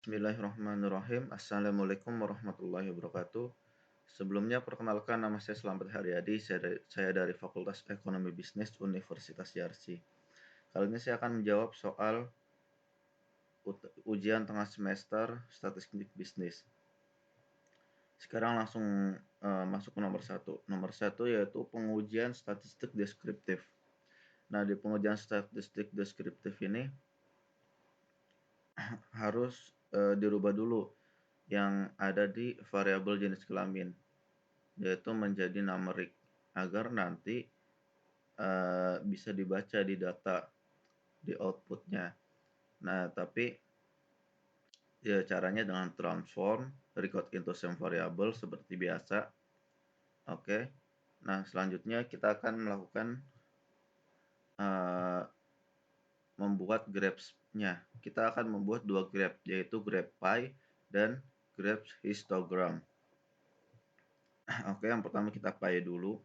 Bismillahirrahmanirrahim. Assalamualaikum warahmatullahi wabarakatuh. Sebelumnya perkenalkan, nama saya Slamet Haryadi. Saya dari Fakultas Ekonomi Bisnis Universitas Yarsi. Kali ini saya akan menjawab soal ujian tengah semester Statistik Bisnis. Sekarang langsung masuk ke nomor 1. Nomor 1 yaitu pengujian statistik deskriptif. Nah, di pengujian statistik deskriptif ini harus dirubah dulu yang ada di variabel jenis kelamin, yaitu menjadi numerik agar nanti bisa dibaca di data di outputnya. Nah, tapi ya caranya dengan transform record into same variable seperti biasa. Oke. Nah, selanjutnya kita akan melakukan membuat graph-nya. Kita akan membuat dua graph, yaitu graph pie dan graph histogram. Oke, yang pertama kita pie dulu.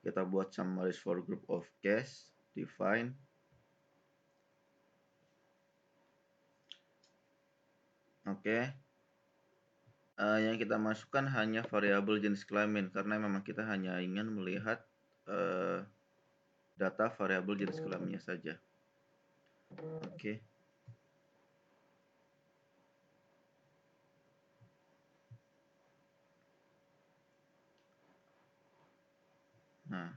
Kita buat summaries for group of case, define. Oke. Yang kita masukkan hanya variabel jenis kelamin karena memang kita hanya ingin melihat data variabel jenis kelaminnya saja. Oke. Nah,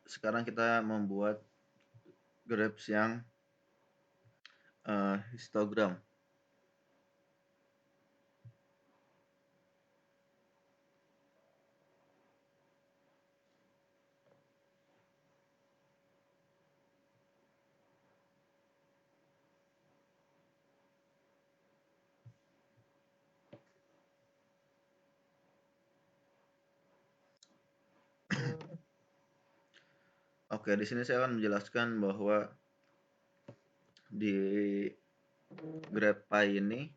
sekarang kita membuat graphs yang histogram. Oke, di sini saya akan menjelaskan bahwa di graph pie ini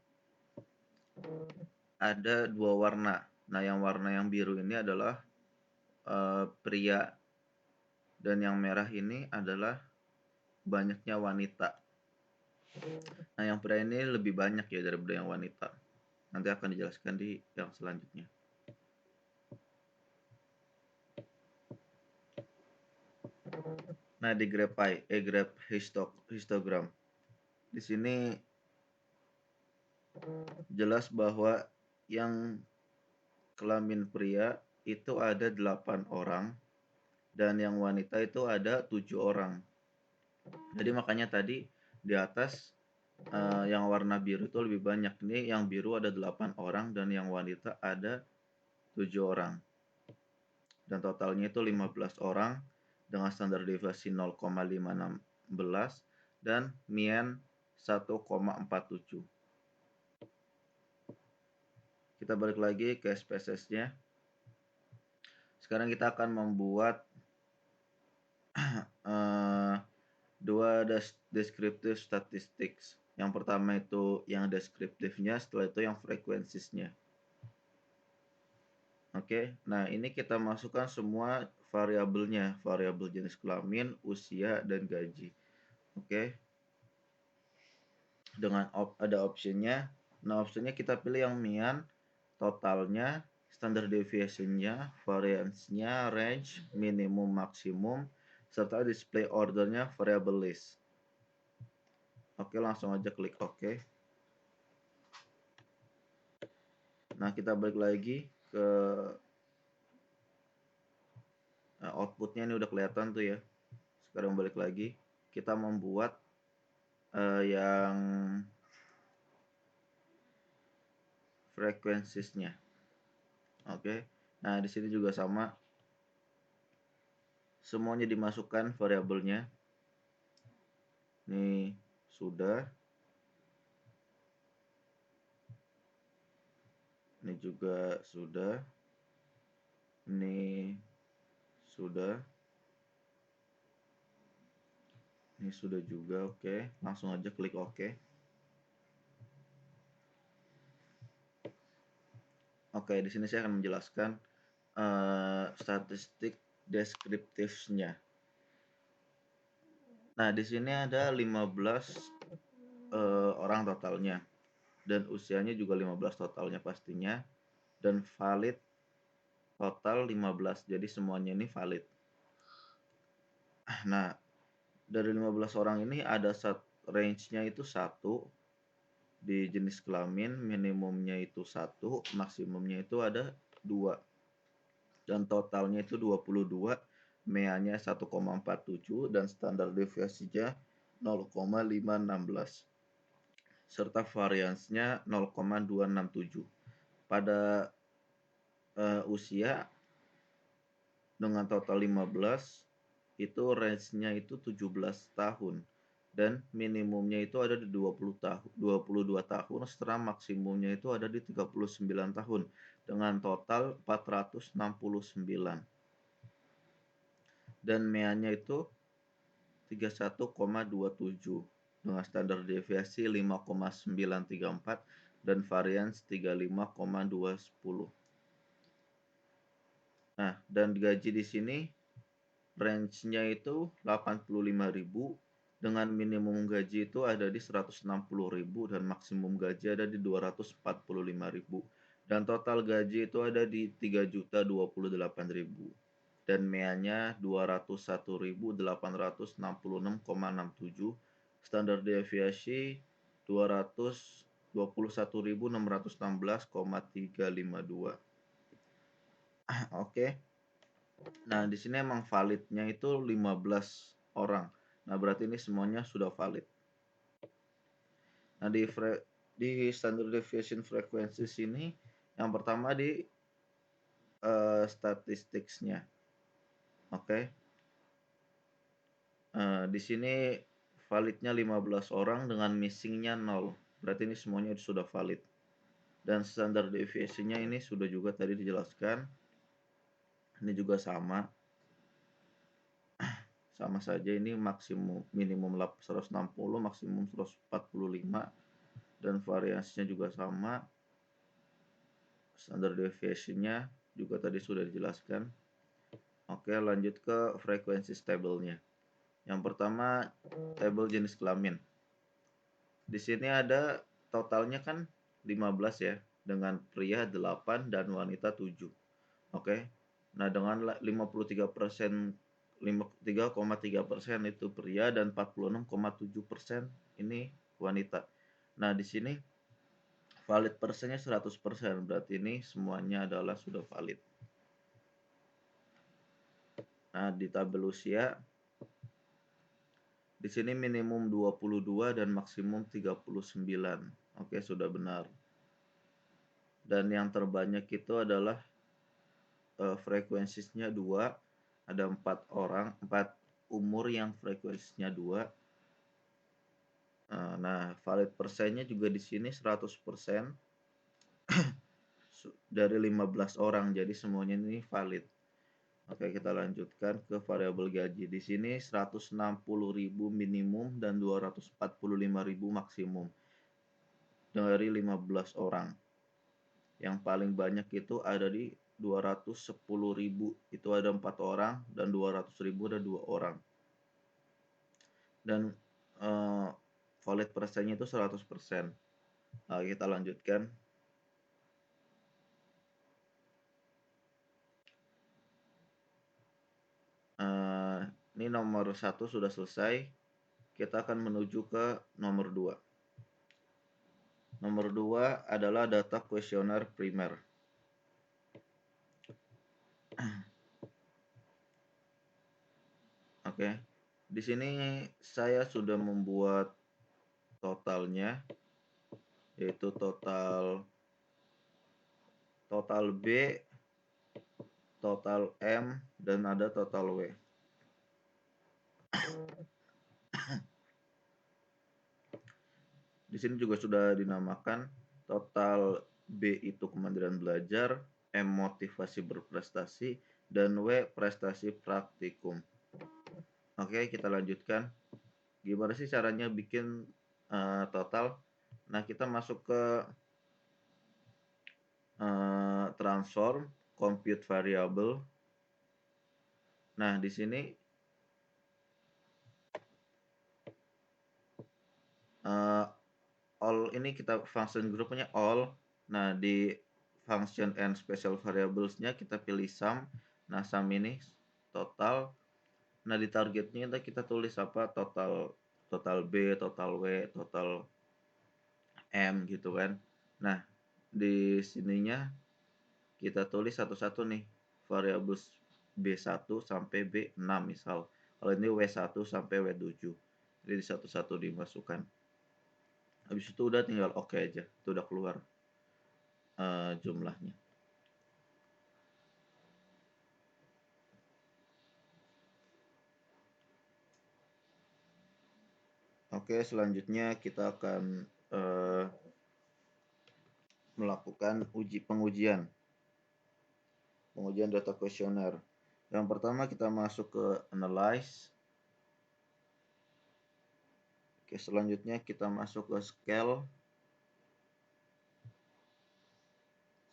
ada dua warna. Nah, yang warna yang biru ini adalah pria dan yang merah ini adalah banyaknya wanita. Nah, yang pria ini lebih banyak ya daripada yang wanita. Nanti akan dijelaskan di yang selanjutnya. Nah, di graph pie, graph histogram. Di sini jelas bahwa yang kelamin pria itu ada 8 orang dan yang wanita itu ada 7 orang. Jadi makanya tadi di atas yang warna biru itu lebih banyak. Ini yang biru ada 8 orang dan yang wanita ada 7 orang. Dan totalnya itu 15 orang dengan standar deviasi 0,516 dan mean 1,47. Kita balik lagi ke SPSS-nya. Sekarang kita akan membuat dua descriptive statistics. Yang pertama itu yang deskriptifnya, setelah itu yang frekuensinya. Oke, nah ini kita masukkan semua variabelnya, variabel jenis kelamin, usia, dan gaji. Oke, dengan ada optionnya. Nah, optionnya kita pilih yang mean, totalnya, standard deviation-nya, variance-nya, range, minimum, maksimum, serta display ordernya variable list. Oke, langsung aja klik OK. Nah, kita balik lagi ke outputnya, ini udah kelihatan tuh ya. Sekarang balik lagi, kita membuat yang frekuensinya. Oke. Nah, di sini juga sama. Semuanya dimasukkan variabelnya. Ini sudah. Ini juga sudah. Ini sudah. Ini sudah juga. Oke. Langsung aja klik OK. Oke, di sini saya akan menjelaskan statistik deskriptifnya. Nah, di sini ada 15 orang totalnya, dan usianya juga 15 totalnya pastinya, dan valid total 15. Jadi semuanya ini valid. Nah, dari 15 orang ini ada range-nya itu 1 di jenis kelamin, minimumnya itu 1, maksimumnya itu ada 2. Dan totalnya itu 22, MEA-nya 1,47 dan standar deviasinya 0,516 serta variansnya 0,267. Pada usia dengan total 15 itu range-nya itu 17 tahun dan minimumnya itu ada di 22 tahun setelah maksimumnya itu ada di 39 tahun dengan total 469 dan MEA-nya itu 31,27 dengan standar deviasi 5,934 dan varians 35,210. Nah, dan gaji di sini range-nya itu 85.000 dengan minimum gaji itu ada di 160.000 dan maksimum gaji ada di 245.000 dan total gaji itu ada di 3.028.000 dan MEA-nya 201.866,67, standar deviasi 221.616,352. Oke. Nah, di sini emang validnya itu 15 orang. Nah, berarti ini semuanya sudah valid. Nah, di standard deviation frequency sini yang pertama di statisticsnya. Oke. Di sini validnya 15 orang dengan missingnya 0. Berarti ini semuanya sudah valid. Dan standar deviasinya ini sudah juga tadi dijelaskan. Ini juga sama saja, ini minimum 160, maksimum 145 dan variasinya juga sama. Standar deviation-nya juga tadi sudah dijelaskan. Oke, lanjut ke frekuensi stable-nya. Yang pertama, table jenis kelamin. Di sini ada totalnya kan 15 ya, dengan pria 8 dan wanita 7. Oke. Nah, dengan 53,3% itu pria dan 46,7% ini wanita. Nah, di sini valid persennya 100%, berarti ini semuanya adalah sudah valid. Nah, di tabel usia di sini minimum 22 dan maksimum 39. Oke, sudah benar. Dan yang terbanyak itu adalah frekuensinya 2, ada 4 umur yang frekuensinya 2. Nah, valid persennya juga di sini 100% dari 15 orang, jadi semuanya ini valid. Oke, kita lanjutkan ke variabel gaji. Di sini 160.000 minimum dan 245.000 maksimum dari 15 orang. Yang paling banyak itu ada di 210.000, itu ada 4 orang, dan 200.000 ada 2 orang. Dan valid persennya itu 100%. Nah, kita lanjutkan. Ini nomor 1 sudah selesai. Kita akan menuju ke nomor 2. Nomor 2 adalah data kuesioner primer. Oke. Di sini saya sudah membuat totalnya, yaitu total B, total M, dan ada total W. Di sini juga sudah dinamakan total B itu kemandirian belajar, M motivasi berprestasi, dan W prestasi praktikum. Oke, kita lanjutkan. Gimana sih caranya bikin total? Nah, kita masuk ke transform, compute variable. Nah, di sini all ini kita function grupnya all. Nah, di function and special variables-nya kita pilih sum. Nah, sum ini total. Nah, di targetnya kita tulis apa? Total total B, total W, total M gitu kan. Nah, di sininya kita tulis satu-satu nih variabel B1 sampai B6 misal. Kalau ini W1 sampai W7. Jadi satu-satu dimasukkan. Habis itu udah tinggal oke aja. Itu udah keluar jumlahnya. Oke, selanjutnya kita akan melakukan pengujian data kuesioner. Yang pertama kita masuk ke analyze. Oke, selanjutnya kita masuk ke scale.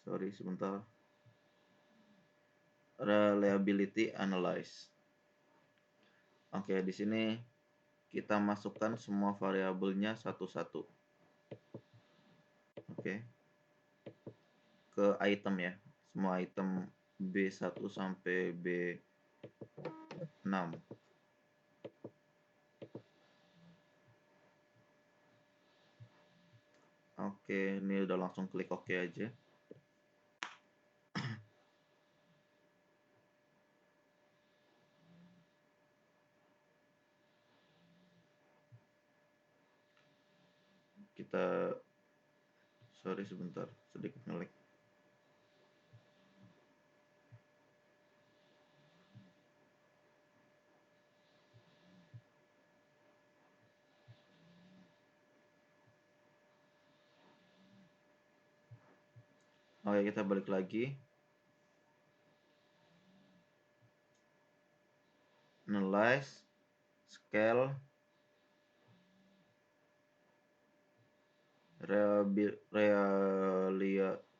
Sorry, sebentar. Reliability analyze. Oke, di sini kita masukkan semua variabelnya satu-satu. Oke. Ke item ya. Semua item B1 sampai B6. Oke, ini udah langsung klik oke aja. Kita sorry sebentar, sedikit ngelag. Oke, kita balik lagi. Analyze, scale,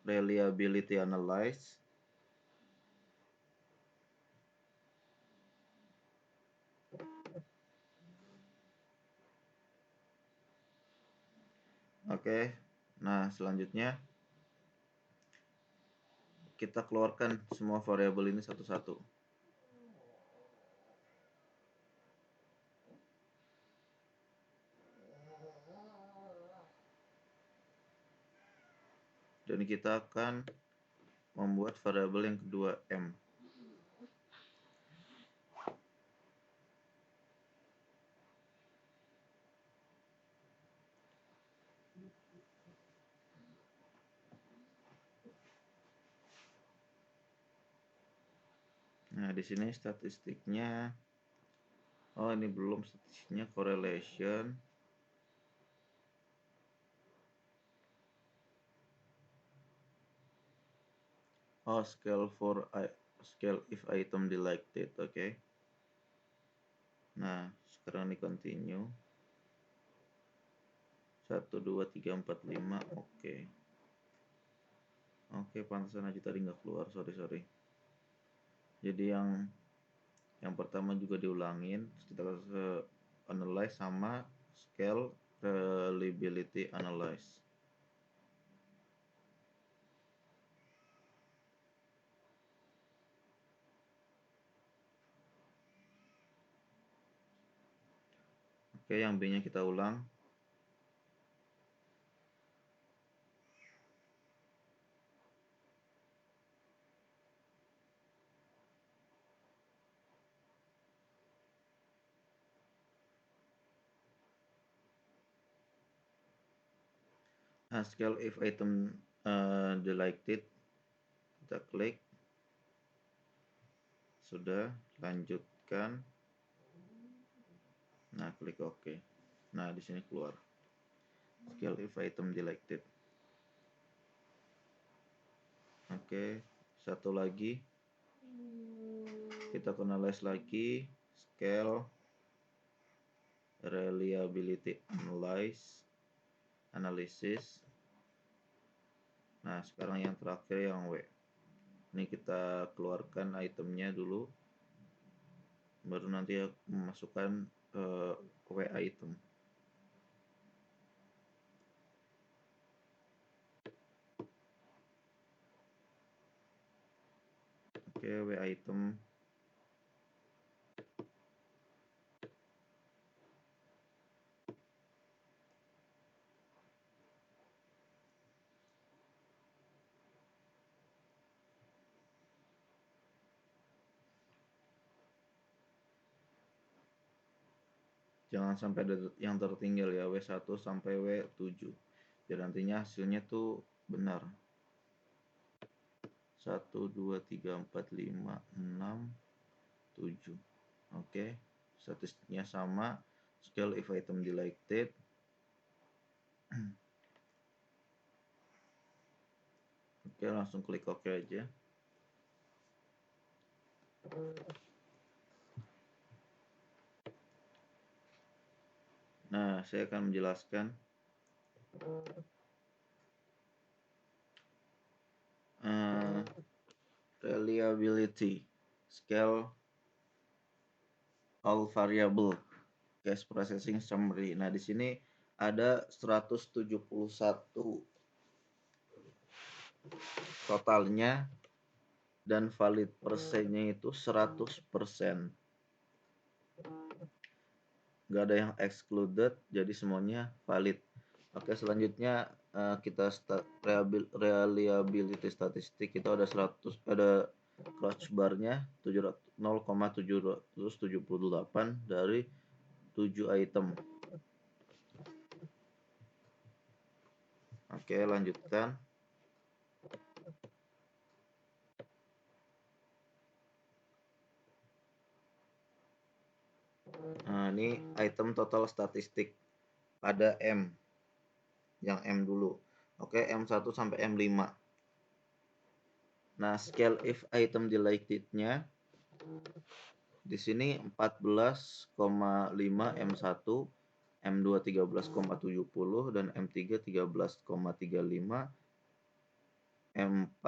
reliability analyze, oke. Nah, selanjutnya kita keluarkan semua variabel ini satu-satu. Dan kita akan membuat variabel yang kedua M. Nah, di sini statistiknya, oh ini belum statistiknya correlation. Oh, scale if item delected, oke. Nah, sekarang ini continue. 1, 2, 3, 4, 5, oke. Oke, pantesan aja tadi nggak keluar, sorry. Jadi yang pertama juga diulangin, kita analyze sama scale reliability analyze. Oke, yang B-nya kita ulang. Nah, scale if item delected, kita klik. Sudah, lanjutkan. Nah, klik OK. Nah, di sini keluar. Scale if item delected. Oke, satu lagi. Kita analyze lagi. Scale reliability analysis. Nah, sekarang yang terakhir yang W. Ini kita keluarkan itemnya dulu. Baru nanti memasukkan W item. W item. Jangan sampai ada yang tertinggal ya, W1 sampai W7. Jadi nantinya hasilnya tuh benar. 1, 2, 3, 4, 5, 6, 7. Oke, statistiknya sama. Scale if item deleted. Oke, langsung klik OK aja. Nah, saya akan menjelaskan reliability, scale all variable, cache processing summary. Nah, di sini ada 171 totalnya dan valid persennya itu 100%. Nggak ada yang excluded, jadi semuanya valid. Oke, selanjutnya kita reliability statistik. Kita ada 100, ada crouch barnya 0,778 dari 7 item. Oke, lanjutkan. Nah, ini item total statistik. Ada M. Yang M dulu. Oke, M1 sampai M5. Nah, scale if item deletednya di sini 14,5 M1, M2 13,70 dan M3 13,35, M4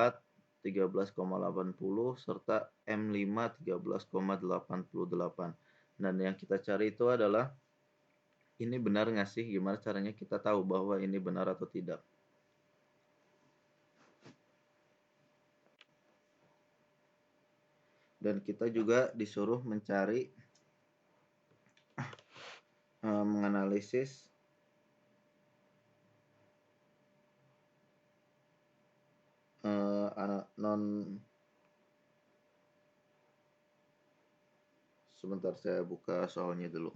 13,80 serta M5 13,88. Dan yang kita cari itu adalah ini benar nggak sih? Gimana caranya kita tahu bahwa ini benar atau tidak? Dan kita juga disuruh mencari menganalisis sebentar, saya buka soalnya dulu.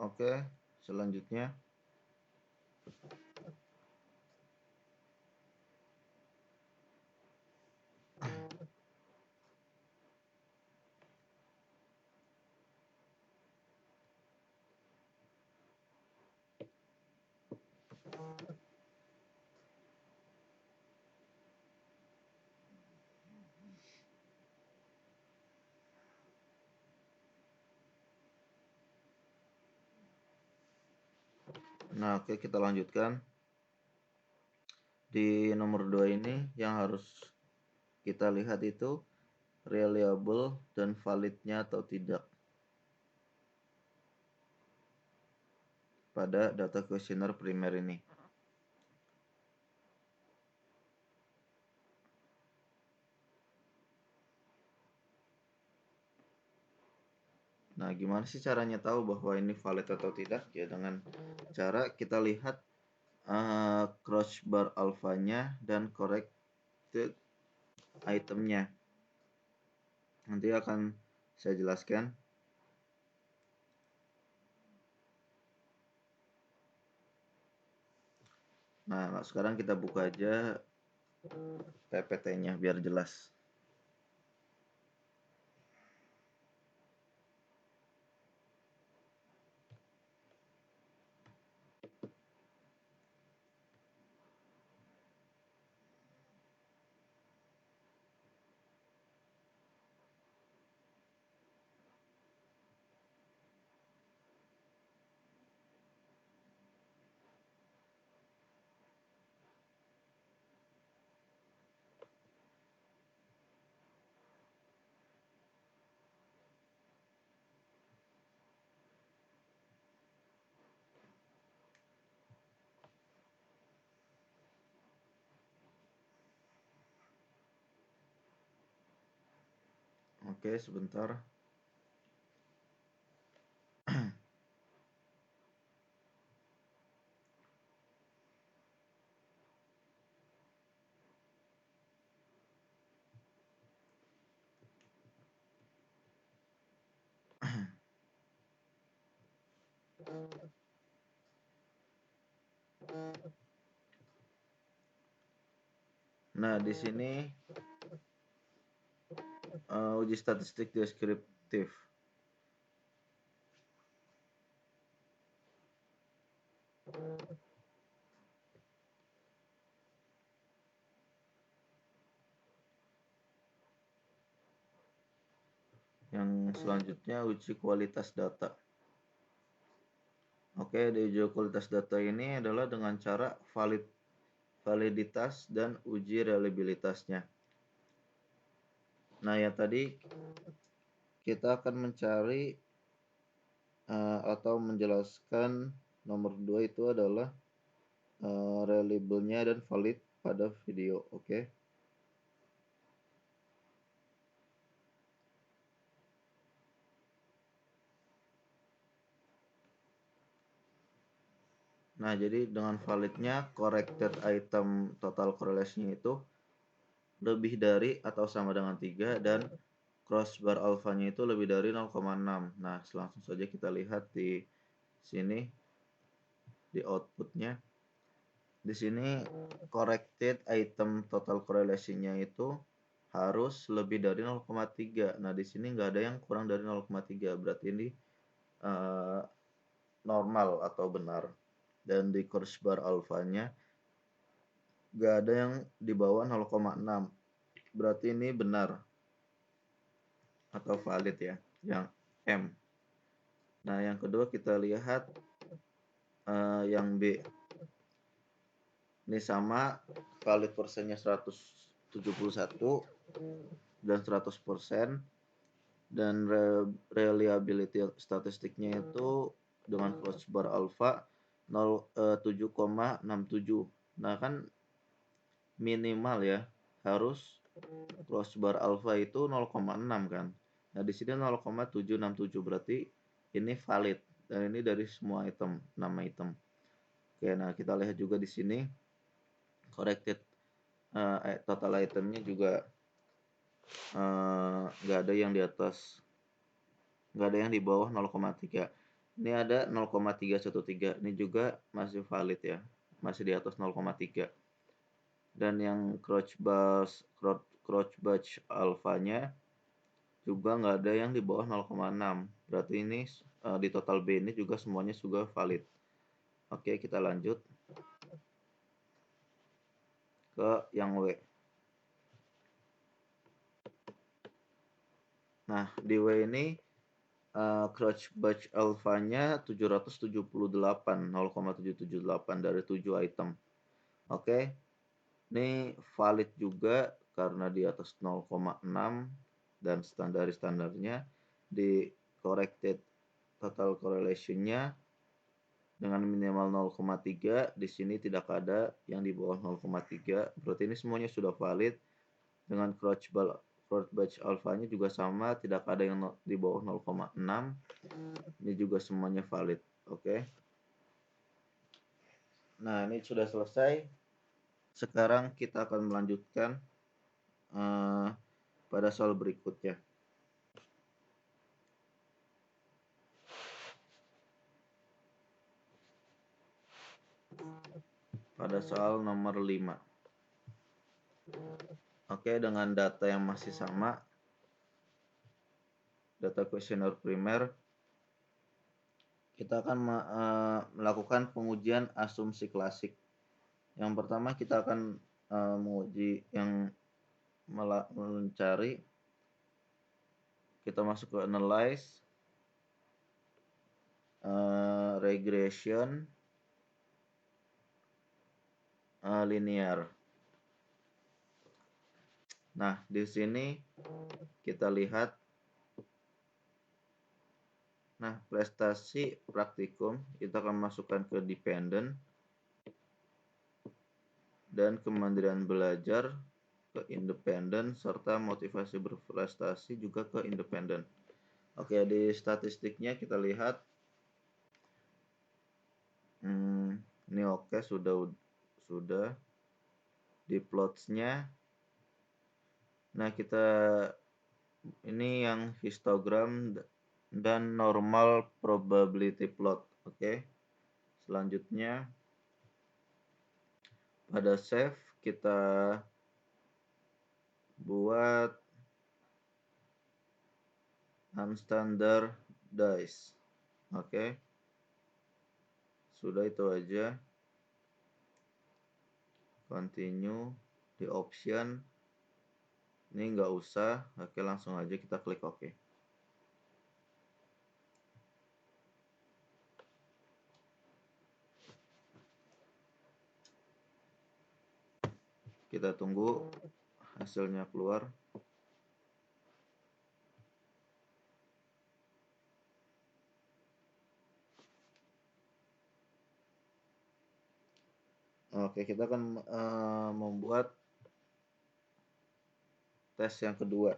Oke, selanjutnya oke, kita lanjutkan. Di nomor 2 ini yang harus kita lihat itu reliable dan validnya atau tidak pada data kuesioner primer ini. Nah, gimana sih caranya tahu bahwa ini valid atau tidak? Ya dengan cara kita lihat crouch bar alfanya dan corrected itemnya. Nanti akan saya jelaskan. Nah, sekarang kita buka aja PPT-nya biar jelas. Oke, sebentar. Nah, di sini uji statistik deskriptif. Yang selanjutnya uji kualitas data. Oke, di uji kualitas data ini adalah dengan cara validitas dan uji reliabilitasnya. Nah, yang tadi kita akan mencari atau menjelaskan nomor 2 itu adalah reliable-nya dan valid pada video. Oke. Nah, jadi dengan validnya corrected item total correlation itu lebih dari atau sama dengan 3 dan crossbar alfanya itu lebih dari 0,6. Nah, langsung saja kita lihat di sini di outputnya. Di sini corrected item total correlation-nya itu harus lebih dari 0,3. Nah, di sini nggak ada yang kurang dari 0,3. Berarti ini normal atau benar. Dan di crossbar alfanya nggak ada yang di bawah 0,6. Berarti ini benar atau valid ya, yang M. Nah, yang kedua kita lihat yang B. Ini sama, valid persennya 171 dan 100%, dan reliability statistiknya itu dengan crossbar alpha 7,67. Nah, kan minimal ya, harus crossbar alpha itu 0,6 kan. Nah, di sini 0,767, berarti ini valid dan ini dari semua item, nama item. Oke, nah kita lihat juga di sini corrected total itemnya juga nggak ada yang di atas, nggak ada yang di bawah 0,3. Ini ada 0,313, ini juga masih valid ya, masih di atas 0,3. Dan yang crouch batch alfanya juga nggak ada yang di bawah 0,6. Berarti ini di total B ini juga semuanya juga valid. Oke, kita lanjut ke yang W. Nah, di W ini crouch batch alfanya 778, 0,778 dari 7 item. Oke. Ini valid juga karena di atas 0,6 dan standarnya di corrected total correlation-nya dengan minimal 0,3. Di sini tidak ada yang di bawah 0,3. Berarti ini semuanya sudah valid dengan crouch first batch alfanya juga sama, tidak ada yang di bawah 0,6. Ini juga semuanya valid. Oke. Nah, ini sudah selesai. Sekarang kita akan melanjutkan pada soal berikutnya. Pada soal nomor 5. Oke, dengan data yang masih sama, data kuesioner primer, kita akan melakukan pengujian asumsi klasik. Yang pertama kita akan menguji yang mencari, kita masuk ke analyze, regression, linear. Nah, di sini kita lihat, nah prestasi praktikum kita akan masukkan ke dependent dan kemandirian belajar ke independent, serta motivasi berprestasi juga ke independent. Oke, di statistiknya kita lihat ini oke, sudah di plots-nya. Nah, kita ini yang histogram dan normal probability plot. Oke. Selanjutnya pada save kita buat unstandardized. Oke. Sudah, itu aja. Continue di option. Ini nggak usah. Oke, langsung aja kita klik OK. Kita tunggu hasilnya keluar. Oke, kita akan membuat tes yang kedua.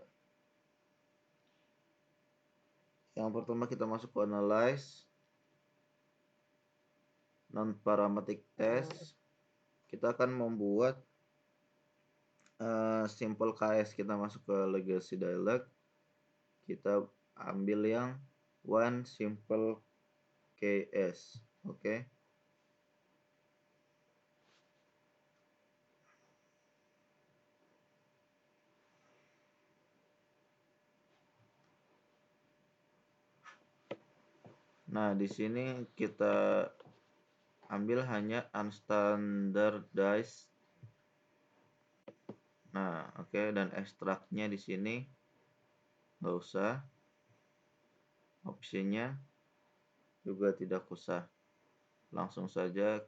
Yang pertama kita masuk ke analyze, non-parametric test. Kita akan membuat simple KS. Kita masuk ke legacy dialog. Kita ambil yang one simple KS. Oke. Nah, di sini kita ambil hanya unstandardized. Nah, oke, dan ekstraknya di sini nggak usah. Opsinya juga tidak usah. Langsung saja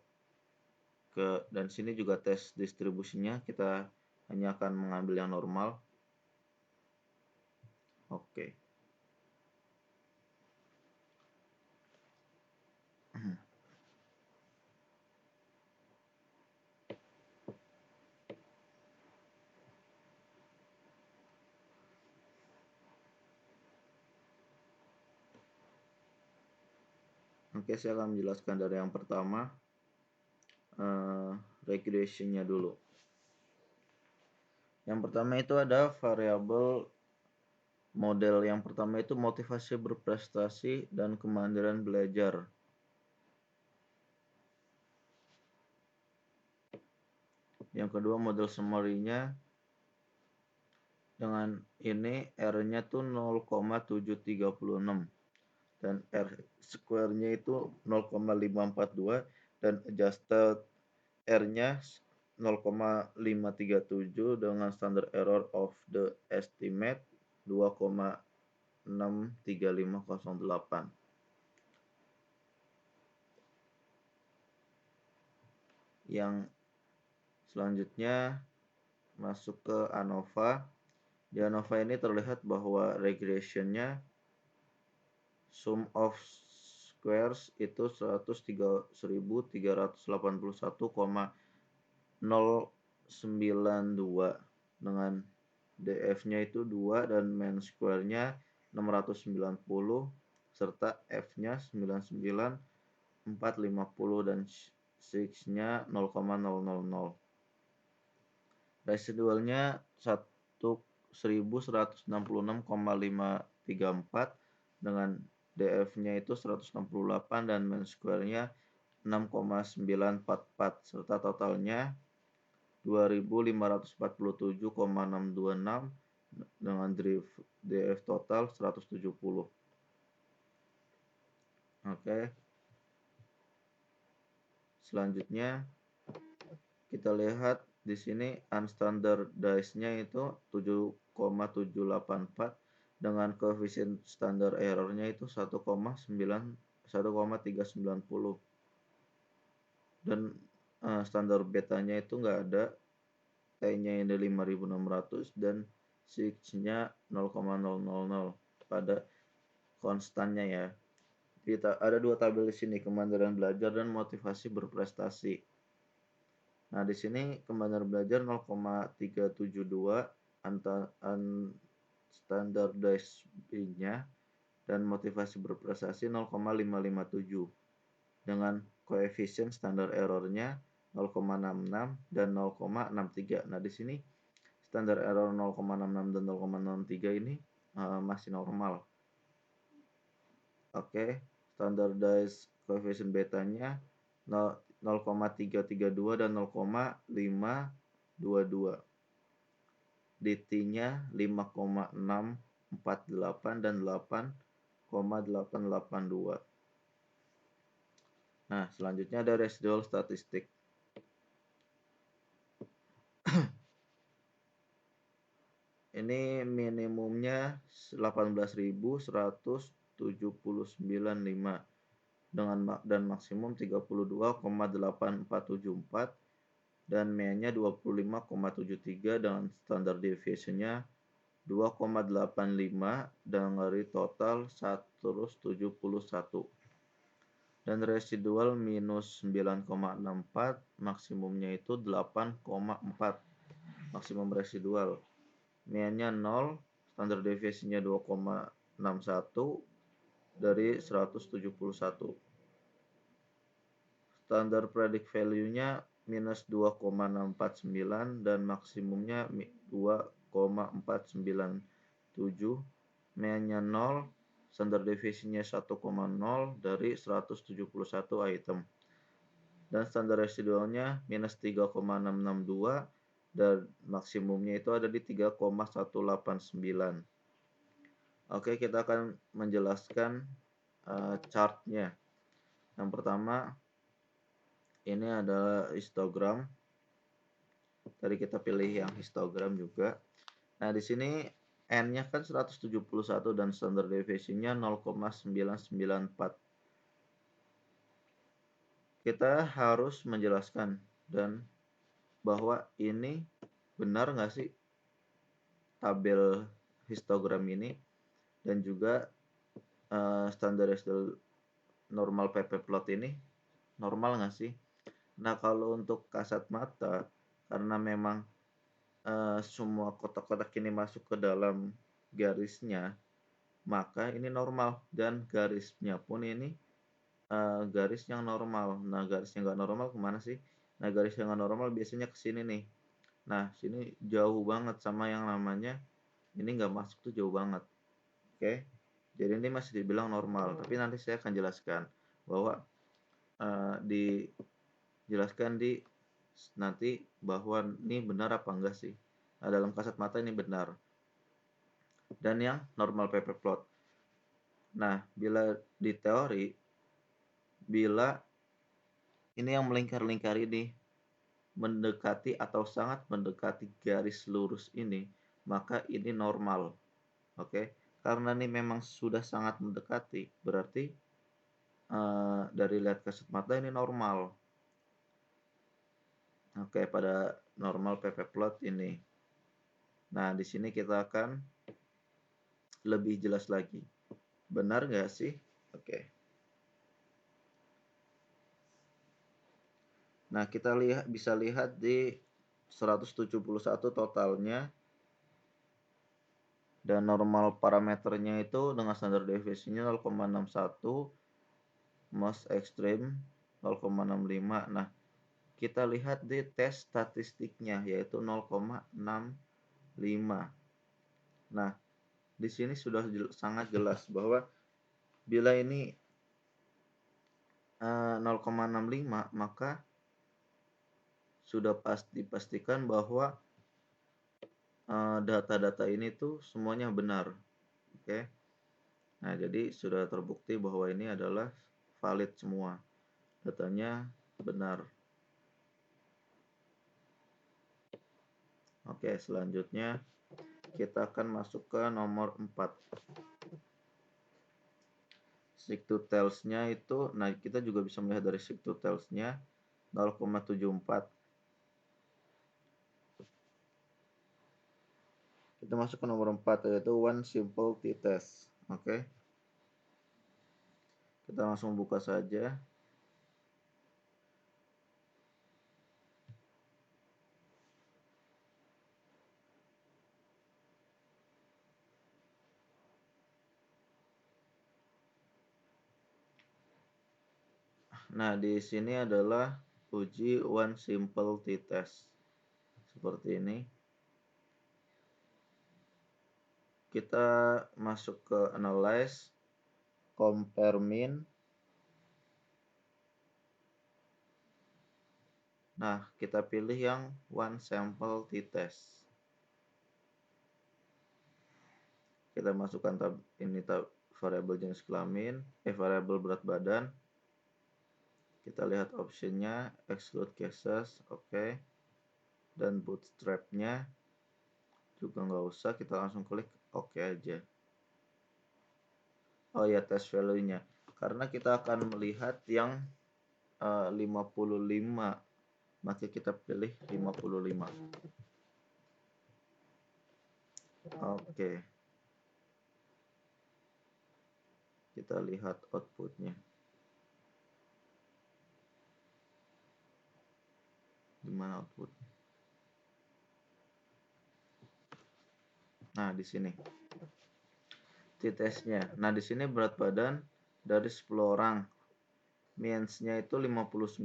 ke, dan sini juga tes distribusinya, kita hanya akan mengambil yang normal. Oke. Oke, saya akan menjelaskan dari yang pertama, regression-nya dulu. Yang pertama itu ada variabel model. Yang pertama itu motivasi berprestasi dan kemandirian belajar. Yang kedua model summary-nya, dengan ini R-nya tuh 0,736 dan R square-nya itu 0,542 dan adjusted R-nya 0,537 dengan standard error of the estimate 2,63508. Yang selanjutnya masuk ke ANOVA. Di ANOVA ini terlihat bahwa regression-nya sum of squares itu 103.381,092 dengan DF-nya itu 2 dan main square-nya 690 serta F-nya 99, 450 dan 6-nya 0,000. Residualnya 1166,534 dengan DF-nya itu 168 dan main square-nya 6,944 serta totalnya 2547,626 dengan DF total 170. Oke. Selanjutnya kita lihat di sini unstandardized-nya itu 7,784 dengan koefisien standar error-nya itu 1,390 dan standar betanya itu nggak ada, T-nya ini 5600 dan 6-nya 0,000 pada konstannya ya. Kita ada dua tabel di sini, kemandirian belajar dan motivasi berprestasi. Nah, di sini kemandirian belajar 0,372 standardized B-nya dan motivasi berprestasi 0,557 dengan koefisien standar error-nya 0,66 dan 0,63. Nah, di sini standar error 0,66 dan 0,63 ini masih normal. Oke, standardized coefficient betanya 0,332 dan 0,522. DT-nya 5,648 dan 8,882. Nah, selanjutnya ada residual statistik. Ini minimumnya 18.179,5 dan maksimum 32,8474 dan mean-nya 25,73 dengan standar deviation-nya 2,85 dan dari total 171. Dan residual minus 9,64, maksimumnya itu 8,4 maksimum residual. Mean-nya 0, standar deviation-nya 2,61 dari 171. Standar predict value-nya minus 2,649 dan maksimumnya 2,497. Mean-nya 0, standar deviation-nya 1,0 dari 171 item. Dan standar residualnya minus 3,662 dan maksimumnya itu ada di 3,189. Oke, kita akan menjelaskan chart-nya. Yang pertama, ini adalah histogram. Tadi kita pilih yang histogram juga. Nah, di sini N-nya kan 171 dan standard deviation-nya 0,994. Kita harus menjelaskan dan bahwa ini benar nggak sih tabel histogram ini dan juga standar normal ppplot ini normal nggak sih? Nah, kalau untuk kasat mata karena memang semua kotak-kotak ini masuk ke dalam garisnya, maka ini normal dan garisnya pun ini garis yang normal. Nah, garis yang nggak normal kemana sih? Nah, garis yang nggak normal biasanya ke sini nih. Nah, sini jauh banget sama yang namanya ini nggak masuk tuh jauh banget. Oke, jadi ini masih dibilang normal. Tapi nanti saya akan jelaskan bahwa dijelaskan di nanti bahwa ini benar apa enggak sih. Nah, dalam kasat mata ini benar. Dan yang normal ppplot. Nah, bila di teori, bila ini yang melingkar-lingkar ini mendekati atau sangat mendekati garis lurus ini, maka ini normal. Oke, karena ini memang sudah sangat mendekati, berarti dari lihat kasat mata ini normal. Oke, pada normal ppplot ini. Nah, di sini kita akan lebih jelas lagi. Benar nggak sih? Oke. Nah, kita bisa lihat di 171 totalnya Dan normal parameternya itu dengan standar deviasinya 0,61, most extreme 0,65. Nah, kita lihat di tes statistiknya yaitu 0,65. Nah, di sini sudah sangat jelas bahwa bila ini 0,65 maka sudah dipastikan bahwa data-data ini tuh semuanya benar. Oke. Nah, jadi sudah terbukti bahwa ini adalah valid semua. Datanya benar. Oke, selanjutnya kita akan masuk ke nomor 4. Stick to tells-nya itu, nah kita juga bisa melihat dari stick to tells-nya 0,74. Kita masuk ke nomor 4 yaitu one simple t-test. Oke. Kita langsung buka saja. Nah, di sini adalah uji one simple t-test. Seperti ini. Kita masuk ke analyze, compare mean. Nah, kita pilih yang one sample t-test. Kita masukkan tab variabel jenis kelamin, variabel berat badan. Kita lihat optionnya, exclude cases, oke. Dan bootstrap-nya juga nggak usah, kita langsung klik oke aja. Oh ya, test value-nya. Karena kita akan melihat yang 55, maka kita pilih 55. Oke. Kita lihat outputnya. Gimana outputnya? Nah, di sini t-testnya. Nah, di sini berat badan dari 10 orang. Means-nya itu 59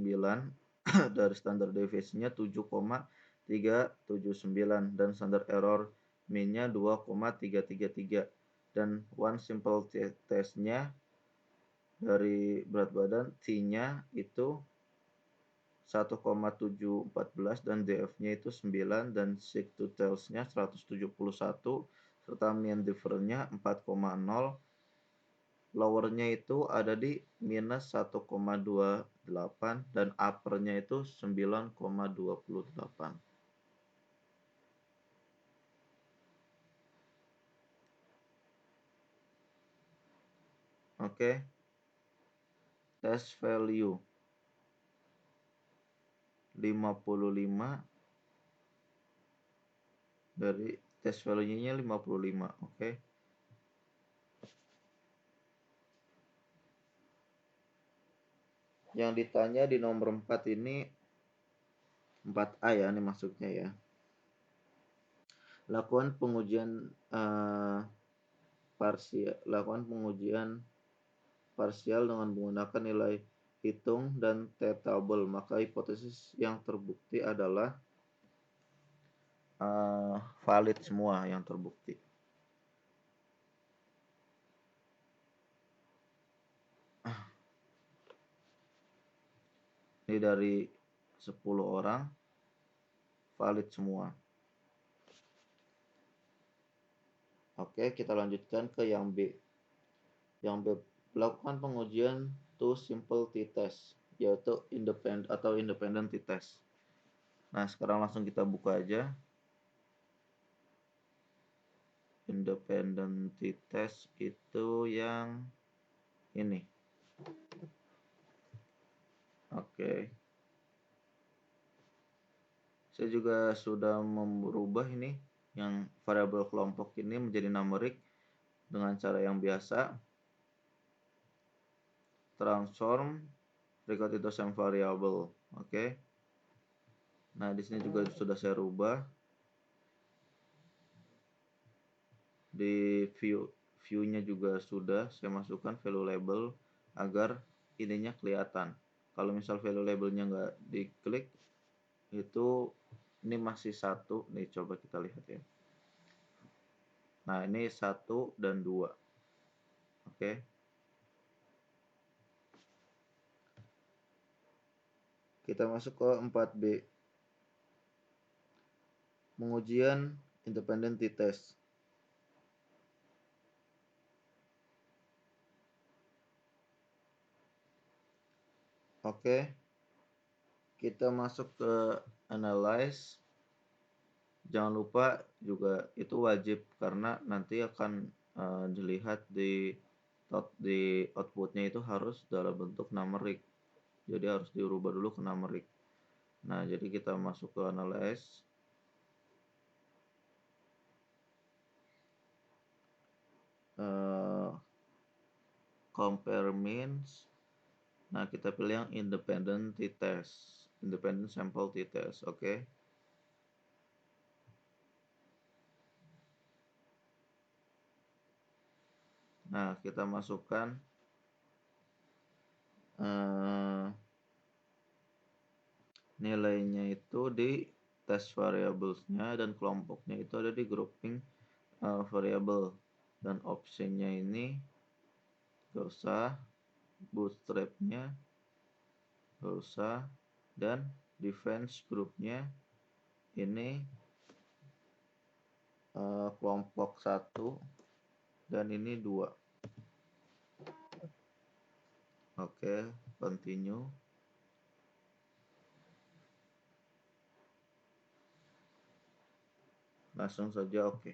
dari standar deviasinya 7,379 dan standar error mean-nya 2,333 dan one simple test-nya dari berat badan T-nya itu 1,714 dan DF-nya itu 9 dan seek to tells-nya 171 serta mean difference-nya 4,0. Lower-nya itu ada di minus 1,28 dan upper-nya itu 9,28. Oke. Test value 55 dari test value-nya 55. Oke. Yang ditanya di nomor 4 ini 4A ya, ini maksudnya ya. Lakukan pengujian parsial dengan menggunakan nilai hitung dan t-table. Maka hipotesis yang terbukti adalah valid semua yang terbukti. Ini dari 10 orang valid semua. Oke, kita lanjutkan ke yang B. Yang B, lakukan pengujian two simple t-test, yaitu independent t-test. Nah, sekarang langsung kita buka aja. Independent t-test itu yang ini. Oke. Saya juga sudah merubah ini yang variabel kelompok ini menjadi numerik dengan cara yang biasa. Transform record into some variable. Oke. Nah, di sini juga sudah saya rubah. di view-nya juga sudah saya masukkan value label agar ininya kelihatan. Kalau misal value labelnya nggak diklik, itu ini masih satu nih, coba kita lihat ya. Nah, ini 1 dan 2. Oke. Kita masuk ke 4B. Pengujian independent t-test. Oke. Kita masuk ke analyze. Jangan lupa juga itu wajib karena nanti akan dilihat di outputnya itu harus dalam bentuk numeric. Jadi harus dirubah dulu ke numeric. Nah, jadi kita masuk ke analyze. Compare means. Nah, kita pilih yang independent t-test, independent sample t-test. Oke. Nah, kita masukkan nilainya itu di test variablesnya, dan kelompoknya itu ada di grouping variable, dan optionnya ini gak usah, bootstrapnya gak usah, dan defense groupnya ini kelompok 1 dan ini 2. Oke, continue. Langsung saja oke.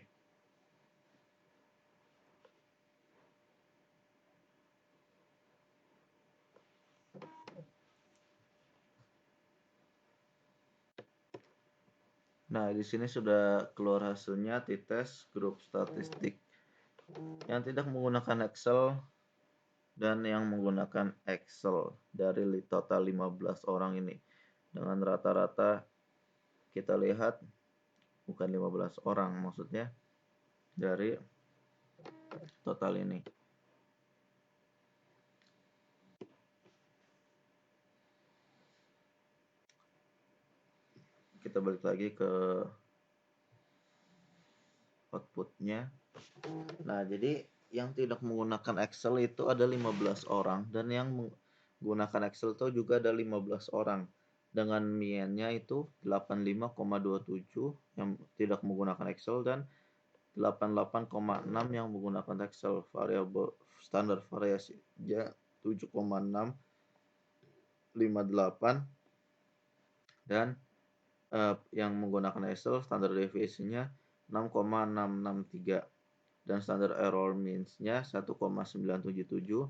Nah, di sini sudah keluar hasilnya t-test grup statistik yang tidak menggunakan Excel dan yang menggunakan Excel dari total 15 orang ini. Dengan rata-rata kita lihat bukan 15 orang, maksudnya dari total ini. Kita balik lagi ke outputnya. Nah, jadi yang tidak menggunakan Excel itu ada 15 orang, dan yang menggunakan Excel itu juga ada 15 orang. Dengan MIN-nya itu 85,27 yang tidak menggunakan Excel dan 88,6 yang menggunakan Excel. Variabel standar variasinya 7,658, dan yang menggunakan Excel standar deviasinya 6,663, dan standar error means-nya 1,977,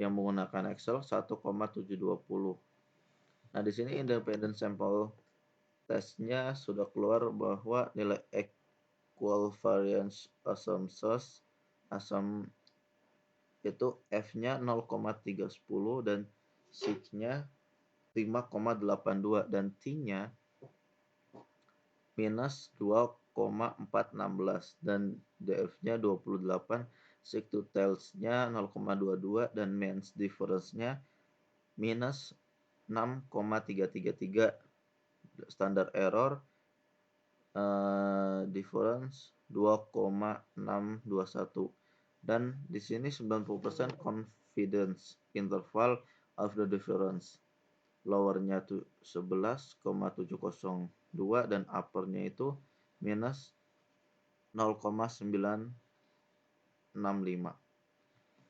yang menggunakan Excel 1,720. Nah, di sini independent sample testnya sudah keluar bahwa nilai equal variance assumptions itu F-nya 0,310 dan 6-nya 5,82 dan T-nya minus 2,416 dan DF-nya 28, seek to tails-nya 0,22 dan means difference-nya minus 6,333, standar error difference 2,621, dan di sini 90% confidence interval of the difference. Lowernya tuh 11,702 dan uppernya itu minus 0,965.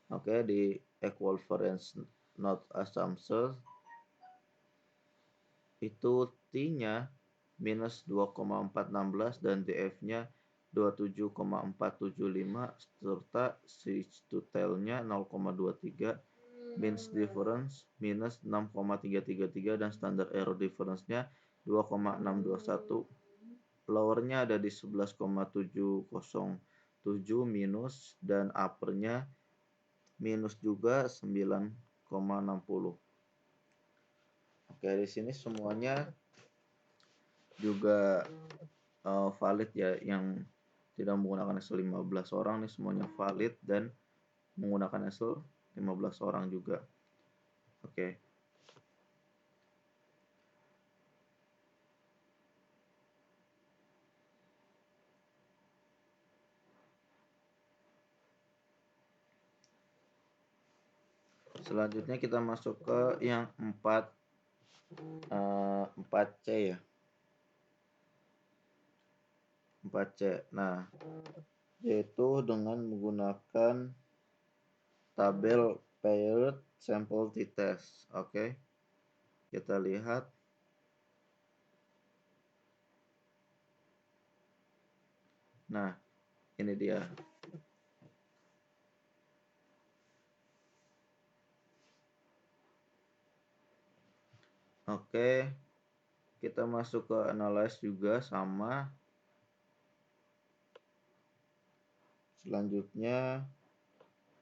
Oke, di equal variance not assumption itu T-nya minus 2,416 dan DF-nya 27,475 serta switch to tail-nya 0,23, means difference minus 6,333 dan standard error difference-nya 2,621. Lower-nya ada di 11,707 minus dan upper-nya minus juga 9,60. Oke, di sini semuanya juga valid ya, yang tidak menggunakan Excel 15 orang nih, semuanya valid dan menggunakan Excel 15 orang juga. Oke. Selanjutnya kita masuk ke yang 4C ya. 4C. Nah, yaitu dengan menggunakan tabel paired sample t-test. Oke. Kita lihat. Nah, ini dia. Oke. Kita masuk ke analyze juga sama. Selanjutnya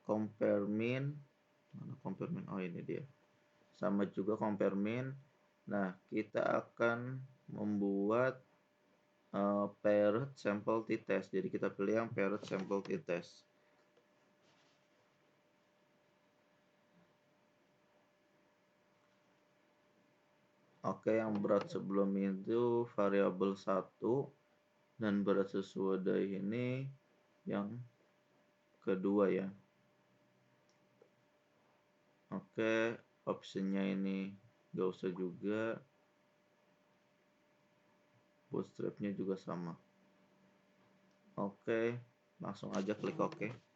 compare mean. Mana compare mean? Oh, ini dia. Sama juga compare mean. Nah, kita akan membuat paired sample t-test. Jadi kita pilih yang paired sample t-test. Oke, yang berat sebelum itu variabel 1 dan berat sesudah ini yang kedua ya. Oke, optionnya ini gak usah juga. Bootstrapnya juga sama. Oke, langsung aja klik OK.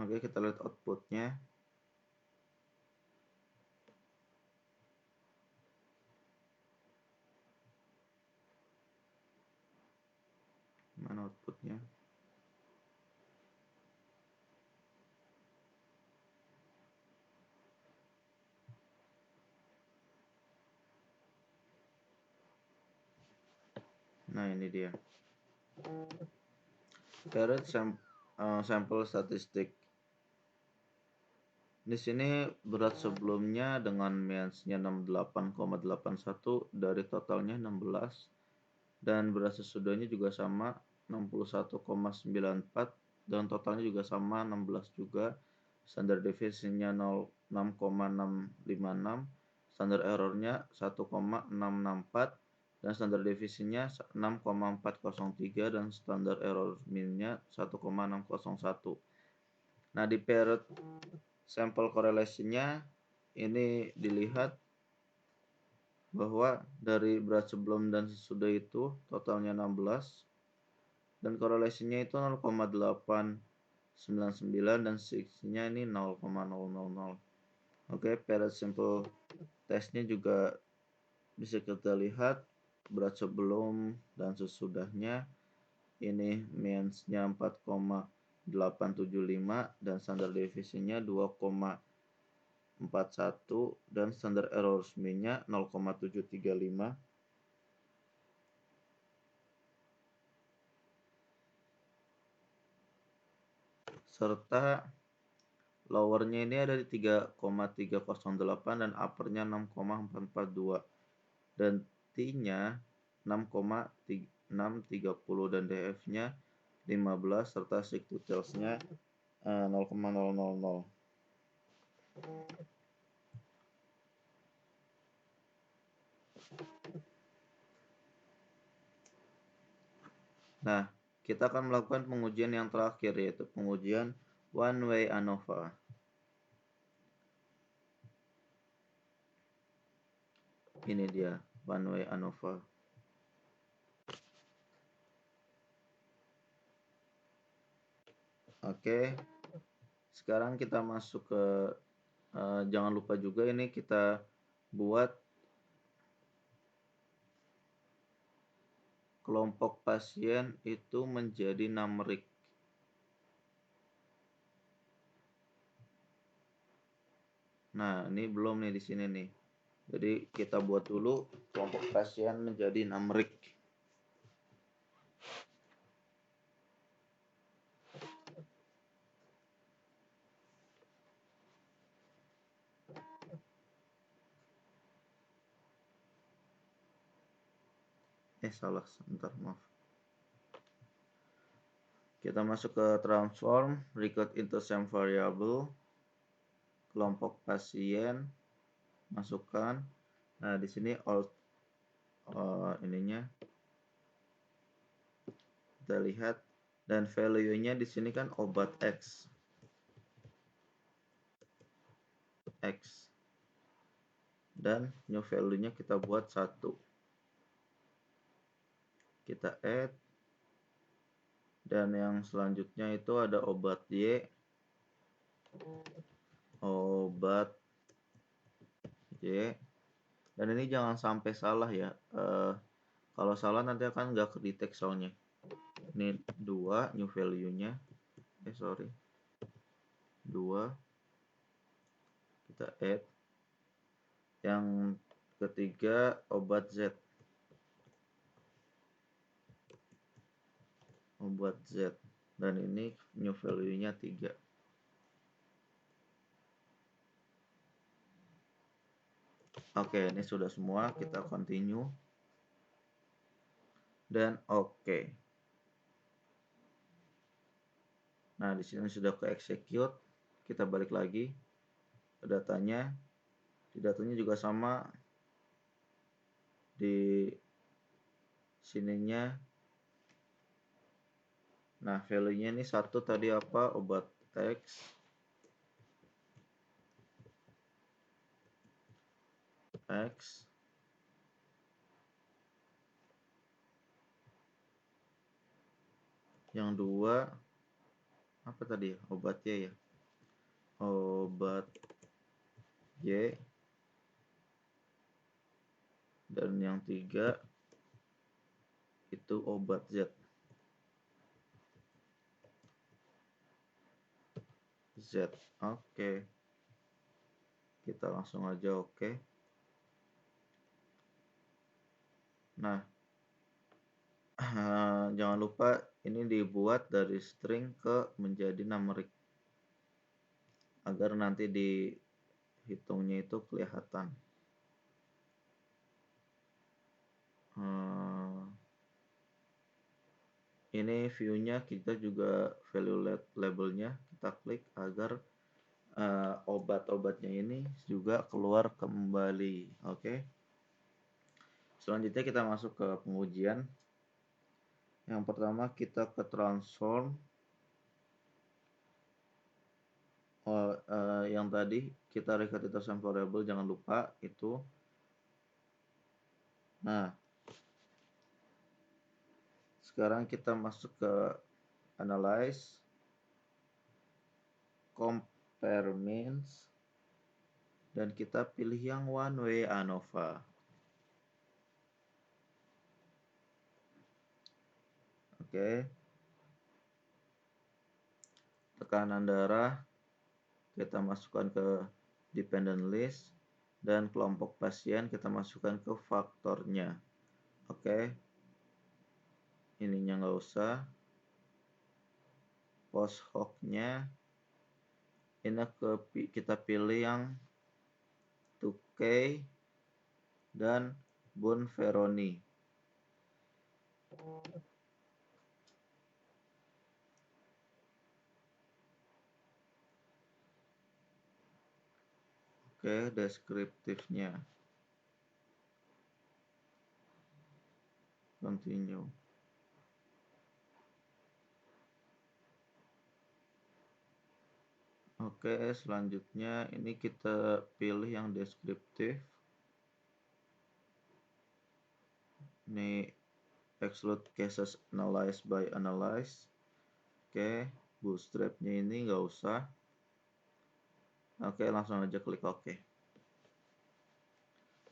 Oke, kita lihat outputnya. Mana outputnya? Nah, ini dia. Paired sample statistik. Di sini berat sebelumnya dengan means-nya 68,81 dari totalnya 16 dan berat sesudahnya juga sama 61,94 dan totalnya juga sama 16 juga. Standar deviasinya 6,656, standar errornya 1,664 dan standar deviasinya 6,403 dan standar error min-nya 1,601. Nah, di paired sample correlation-nya ini dilihat bahwa dari berat sebelum dan sesudah itu totalnya 16 dan korelasinya itu 0,899 dan sigma-nya ini 0,000. Oke, paired sample testnya juga bisa kita lihat berat sebelum dan sesudahnya. Ini means-nya 4,875 dan standar deviasinya 2,41 dan standar error min-nya 0,735. Serta lowernya ini ada di 3,308 dan uppernya 6,442 dan T-nya 6,630 dan DF-nya 15 serta seek to tails-nya 0,000. Nah, kita akan melakukan pengujian yang terakhir, yaitu pengujian one way ANOVA. Ini dia one way ANOVA. Oke, sekarang kita masuk ke jangan lupa juga ini kita buat kelompok pasien itu menjadi numerik. Nah, ini belum nih di sini nih. Jadi kita buat dulu kelompok pasien menjadi numerik. Salah, sebentar, maaf. Kita masuk ke transform, record into same variable, kelompok pasien, masukkan. Nah, di sini all ininya kita lihat, dan value-nya di sini kan obat X. Dan new value-nya kita buat 1. Kita add, dan yang selanjutnya itu ada obat Y, dan ini jangan sampai salah ya. Kalau salah nanti akan nggak kedetek soalnya. Ini 2 new value-nya, 2, kita add. Yang ketiga obat Z, dan ini new value-nya 3. Oke, ini sudah semua, kita continue dan oke. Nah, di sini sudah ke execute. Kita balik lagi ke datanya. Di datanya juga sama. Di sininya. Nah, value-nya ini 1 tadi apa? Obat X. Yang 2 apa tadi ya? Obat Y ya. Obat Y. Dan yang 3 itu obat Z. Oke. Kita langsung aja oke. Nah, jangan lupa ini dibuat dari string ke menjadi numerik agar nanti dihitungnya itu kelihatan. Ini view-nya kita juga value labelnya kita klik agar obat-obatnya ini juga keluar kembali. Oke. Selanjutnya kita masuk ke pengujian. Yang pertama kita ke transform. Yang tadi kita record itu same variable, jangan lupa itu. Nah, sekarang kita masuk ke analyze, compare means, dan kita pilih yang one way ANOVA. Oke. Tekanan darah kita masukkan ke dependent list, dan kelompok pasien kita masukkan ke faktornya. Oke. Ininya nggak usah. Post hoc-nya ini kita pilih yang 2K dan Bonferroni. Oke, deskriptifnya. Continue. Oke, selanjutnya ini kita pilih yang deskriptif. Ini exclude cases analyzed by analyze. Oke, bootstrapnya ini nggak usah. Oke, langsung aja klik OK.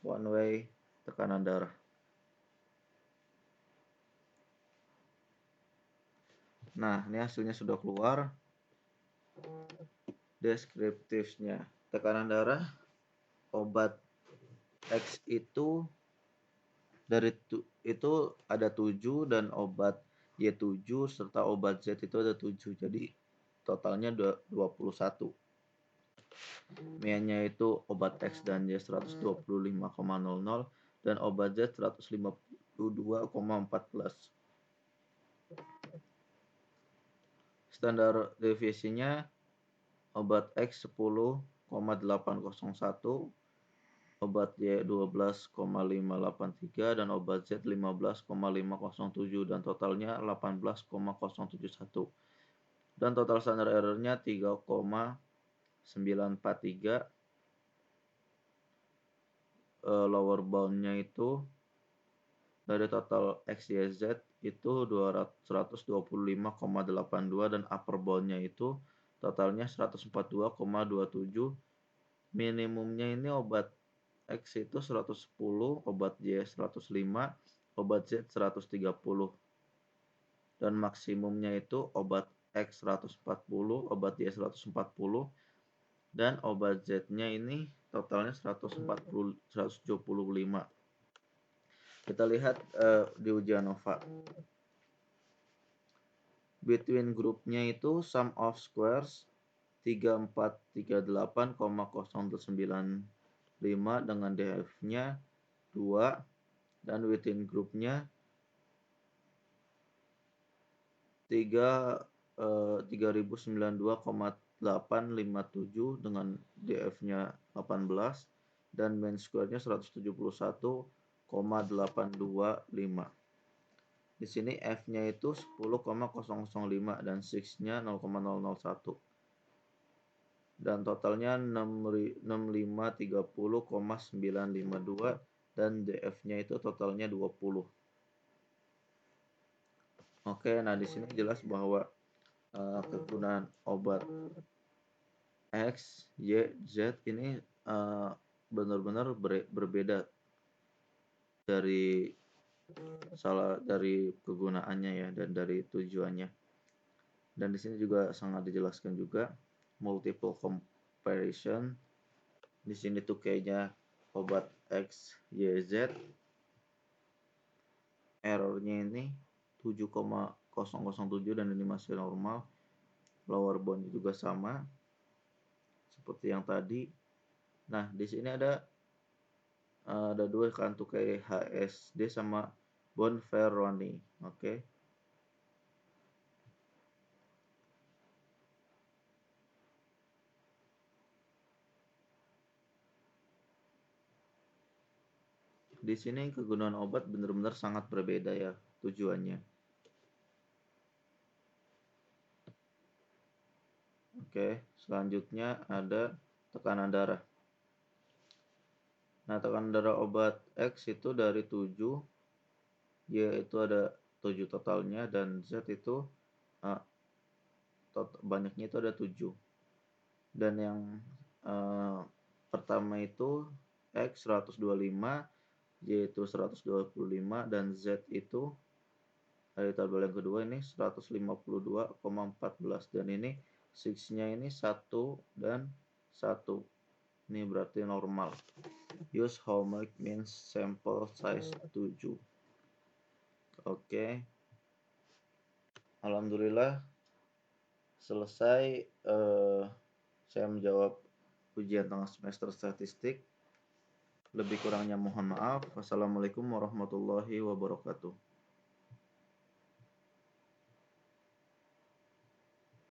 One way tekanan darah. Nah, ini hasilnya sudah keluar. Deskriptifnya. tekanan darah obat X itu itu ada 7 dan obat Y7 serta obat Z itu ada 7. Jadi totalnya 21. MIA-nya itu obat X dan Y 125,00 dan obat Z 152,14. Standar deviasinya obat X 10,801, obat Y 12,583 dan obat Z 15,507 dan totalnya 18,071. Dan total standar error-nya 3,943. Lower bound-nya itu dari total XYZ itu 125,82 dan upper bound-nya itu totalnya 142,27. Minimumnya ini obat X itu 110, obat Y 105, obat Z 130. Dan maksimumnya itu obat X 140, obat Y 140 dan obat Z-nya ini totalnya 175. Kita lihat di uji ANOVA. Between grupnya itu sum of squares 3438,095 dengan DF-nya 2 dan within grupnya 3092,857 dengan DF-nya 18 dan main square-nya 171,825. Di sini F-nya itu 10,005 dan 6-nya 0,001. Dan totalnya 6530,952 dan DF-nya itu totalnya 20. Oke, nah di sini jelas bahwa kegunaan obat X, Y, Z ini benar-benar berbeda dari kegunaannya ya dan dari tujuannya. Dan di sini juga sangat dijelaskan juga multiple comparison. Di sini tuh kayaknya obat X, Y, Z errornya ini 7,007 dan ini masih normal. Lower bound juga sama seperti yang tadi. Nah, di sini ada dua kan tuh kayak HSD sama Bonferroni. Oke. Di sini kegunaan obat benar-benar sangat berbeda ya tujuannya. Oke, selanjutnya ada tekanan darah. Nah, tekanan darah obat X itu dari 7, Y itu ada 7 totalnya dan Z itu banyaknya itu ada 7. Dan yang pertama itu X 125, Y itu 125 dan Z itu dari tabel yang kedua ini 152,14 dan ini 6-nya ini 1 dan 1. Ini berarti normal. Use homework means sample size 7. Oke. Alhamdulillah selesai saya menjawab ujian tengah semester statistik. Lebih kurangnya mohon maaf. Wassalamualaikum warahmatullahi wabarakatuh.